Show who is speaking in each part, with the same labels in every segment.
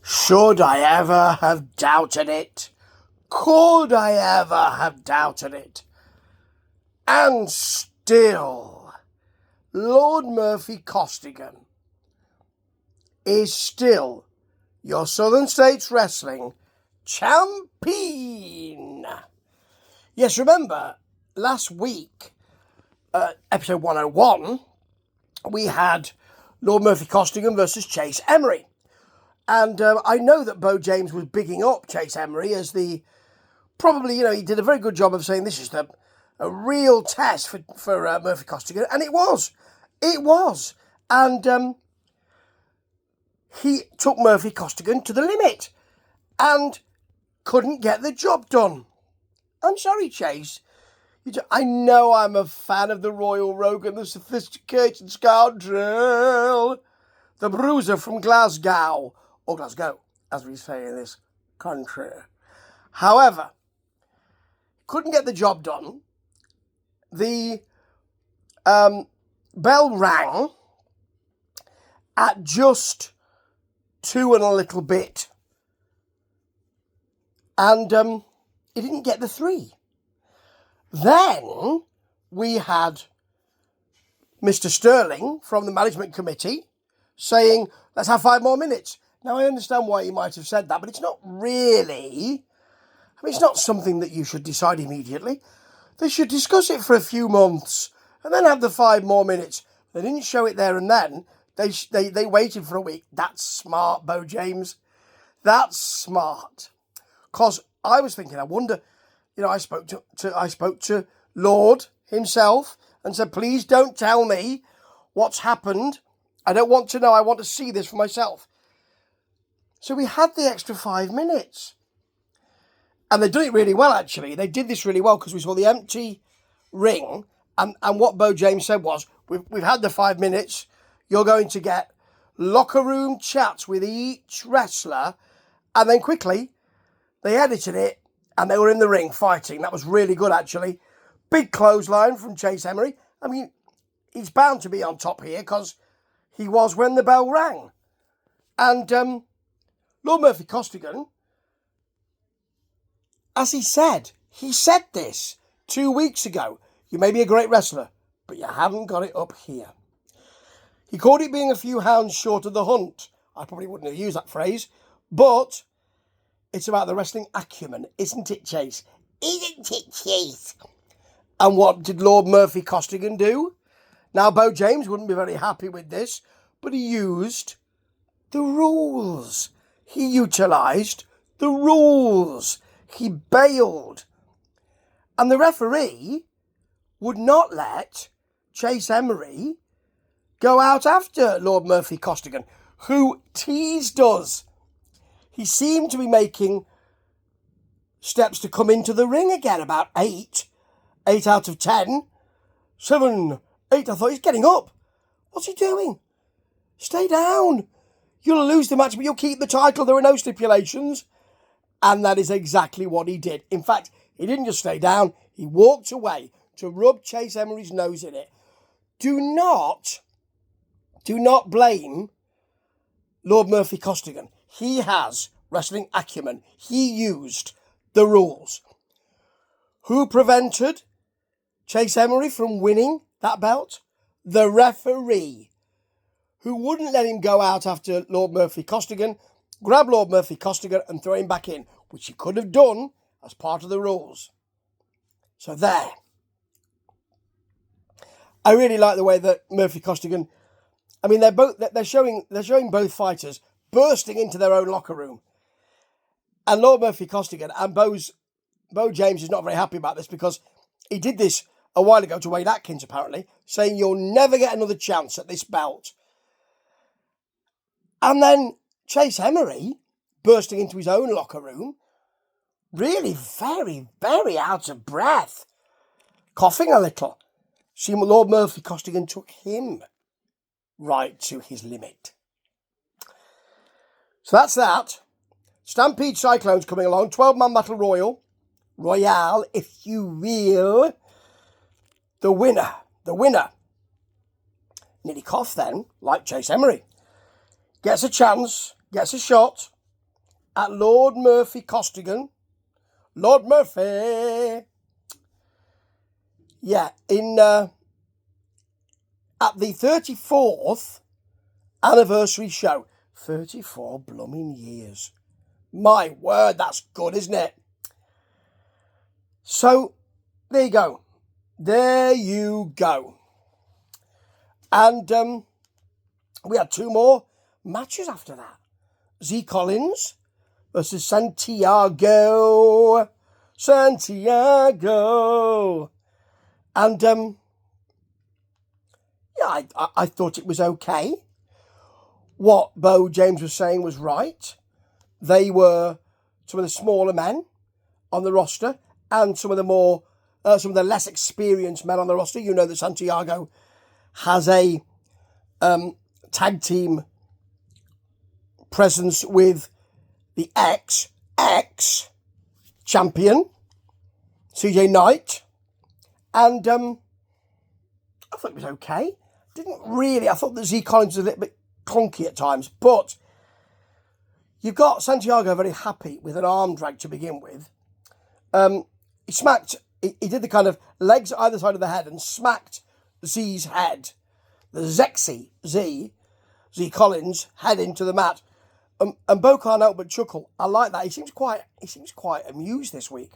Speaker 1: Should I ever have doubted it? Could I ever have doubted it? And still, Lord Murphy Costigan is still your Southern States Wrestling champion. Yes, remember, last week, episode 101, we had Lord Murphy Costigan versus Chase Emery. And I know that Bo James was bigging up Chase Emery as he did a very good job of saying this is a real test for Murphy Costigan. And it was. It was. And he took Murphy Costigan to the limit and couldn't get the job done. I'm sorry, Chase. I know I'm a fan of the Royal Rogue and the sophisticated scoundrel, the bruiser from Glasgow. Or Glasgow, as we say in this country. However, couldn't get the job done. The bell rang at just 2 and a little bit. And he didn't get the 3. Then we had Mr. Sterling from the management committee saying, let's have 5 more minutes. Now, I understand why you might have said that, but it's not really. It's not something that you should decide immediately. They should discuss it for a few months and then have the 5 more minutes. They didn't show it there and then. They waited for a week. That's smart, Bo James. That's smart. Because I was thinking, I wonder, I spoke to Lord himself and said, please don't tell me what's happened. I don't want to know. I want to see this for myself. So we had the extra 5 minutes. And they did it really well, actually. They did this really well because we saw the empty ring. And what Bo James said was, we've had the 5 minutes. You're going to get locker room chats with each wrestler. And then quickly, they edited it and they were in the ring fighting. That was really good, actually. Big clothesline from Chase Emery. I mean, he's bound to be on top here because he was when the bell rang. And Lord Murphy Costigan, as he said this 2 weeks ago. You may be a great wrestler, but you haven't got it up here. He called it being a few hounds short of the hunt. I probably wouldn't have used that phrase, but it's about the wrestling acumen, isn't it, Chase? Isn't it, Chase? And what did Lord Murphy Costigan do? Now, Bo James wouldn't be very happy with this, but he used the rules. He utilised the rules. He bailed. And the referee would not let Chase Emery go out after Lord Murphy Costigan, who teased us. He seemed to be making steps to come into the ring again, about 8 out of 10, 7, 8. I thought, he's getting up. What's he doing? Stay down. You'll lose the match, but you'll keep the title. There are no stipulations. And that is exactly what he did. In fact, he didn't just stay down. He walked away to rub Chase Emery's nose in it. Do not blame Lord Murphy Costigan. He has wrestling acumen. He used the rules. Who prevented Chase Emery from winning that belt? The referee, who wouldn't let him go out after Lord Murphy Costigan, grab Lord Murphy Costigan and throw him back in, which he could have done as part of the rules. So there. I really like the way that Murphy Costigan, they're showing both fighters bursting into their own locker room. And Lord Murphy Costigan and Bo James is not very happy about this because he did this a while ago to Wade Atkins, apparently, saying you'll never get another chance at this belt. And then Chase Emery, bursting into his own locker room, really very, very out of breath, coughing a little. See, Lord Murphy Costigan took him right to his limit. So that's that. Stampede Cyclones coming along, 12-man battle royale, if you will. The winner, nearly coughed then, like Chase Emery, gets a chance, gets a shot at Lord Murphy Costigan. Lord Murphy. Yeah, at the 34th anniversary show. 34 blooming years. My word, that's good, isn't it? So, there you go. There you go. And we had 2 more matches after that. Z Collins versus Santiago. And, yeah, I thought it was okay. What Bo James was saying was right. They were some of the smaller men on the roster and some of the less experienced men on the roster. You know that Santiago has a tag team presence with the ex-champion, CJ Knight. And I thought it was okay. I thought that Z Collins was a little bit clunky at times, but you've got Santiago very happy with an arm drag to begin with. He did the kind of legs either side of the head and smacked Z's head, the Zexy Z Collins head into the mat. And Bo can't help but chuckle. I like that. He seems quite amused this week.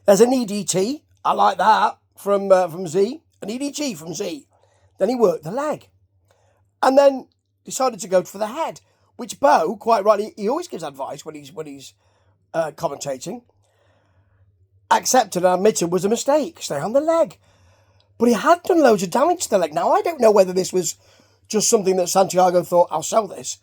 Speaker 1: There's an EDT. I like that from Z. An EDT from Z. Then he worked the leg. And then decided to go for the head, which Bo, quite rightly, he always gives advice when he's commentating. Accepted and admitted was a mistake. Stay on the leg. But he had done loads of damage to the leg. Now, I don't know whether this was just something that Santiago thought, I'll sell this,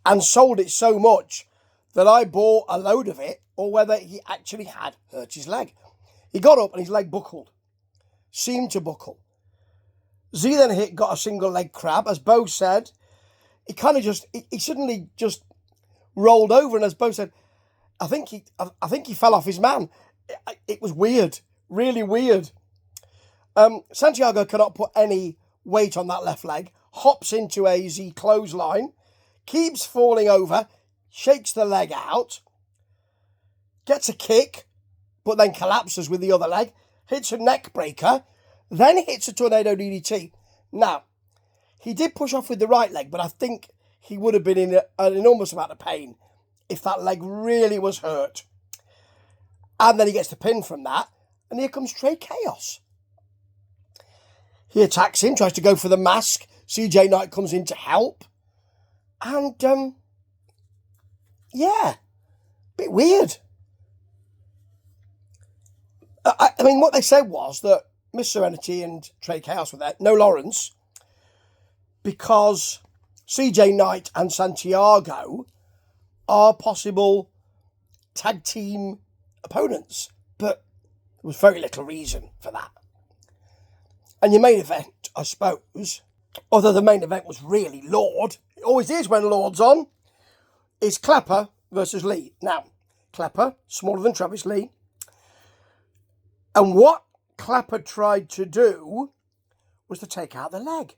Speaker 1: and sold it so much that I bought a load of it, or whether he actually had hurt his leg. He got up and his leg buckled. Seemed to buckle. Z then got a single leg crab. As Bo said, he suddenly just rolled over, and as Bo said, I think he fell off his man. It was weird, really weird. Santiago cannot put any weight on that left leg, hops into a Z clothesline, keeps falling over, shakes the leg out, gets a kick, but then collapses with the other leg, hits a neck breaker, then hits a tornado DDT. Now, he did push off with the right leg, but I think he would have been in an enormous amount of pain if that leg really was hurt. And then he gets the pin from that, and here comes Trey Chaos. He attacks him, tries to go for the mask. CJ Knight comes in to help. And, yeah, bit weird. I mean, what they said was that Miss Serenity and Trey Chaos were there, no Lawrence, because CJ Knight and Santiago are possible tag team opponents, but there was very little reason for that. And your main event, I suppose, although the main event was really Lord, it always is when Lord's on, is Clapper versus Lee. Now, Clapper, smaller than Travis Lee, and what Clapper tried to do was to take out the leg.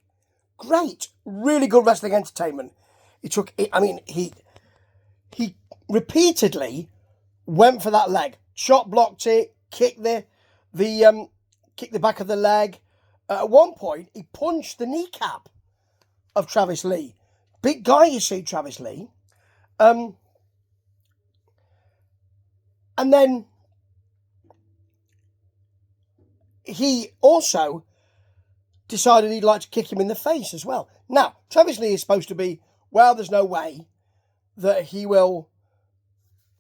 Speaker 1: Great, really good wrestling entertainment. He repeatedly went for that leg, shot blocked it, kicked the back of the leg. At one point, he punched the kneecap of Travis Lee. Big guy, you see, Travis Lee. And then he also decided he'd like to kick him in the face as well. Now, Travis Lee is supposed to be, well, there's no way that he will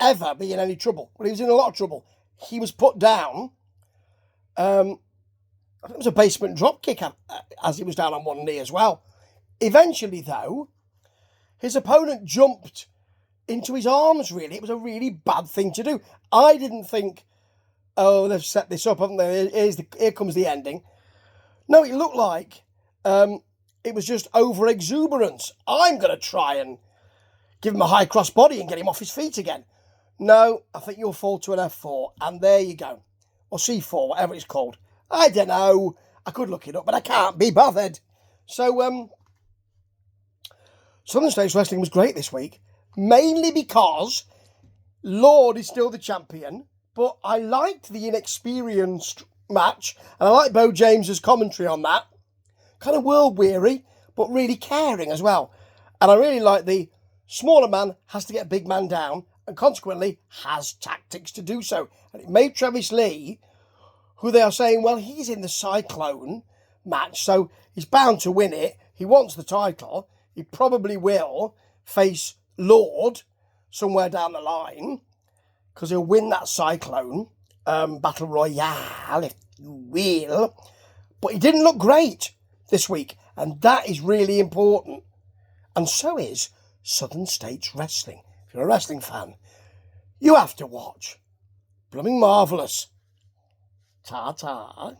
Speaker 1: ever be in any trouble. Well, he was in a lot of trouble. He was put down. I think it was a basement drop kick as he was down on one knee as well. Eventually, though, his opponent jumped into his arms, really. It was a really bad thing to do. I didn't think, oh, they've set this up, haven't they? Here comes the ending. No, it looked like it was just over-exuberance. I'm going to try and give him a high cross body and get him off his feet again. No, I think you'll fall to an F4, and there you go. Or C4, whatever it's called. I don't know. I could look it up, but I can't be bothered. So, Southern States Wrestling was great this week. mainly because Lord is still the champion, but I liked the inexperienced match, and I like Bo James's commentary on that. Kind of world-weary, but really caring as well. And I really like the smaller man has to get a big man down, and consequently has tactics to do so. And it made Travis Lee, who they are saying, well, he's in the Cyclone match, so he's bound to win it. He wants the title. He probably will face Lord somewhere down the line, because he'll win that Cyclone Battle Royale, if you will. But he didn't look great this week, and that is really important. And so is Southern States Wrestling. If you're a wrestling fan, you have to watch. Blooming marvellous. Ta-ta.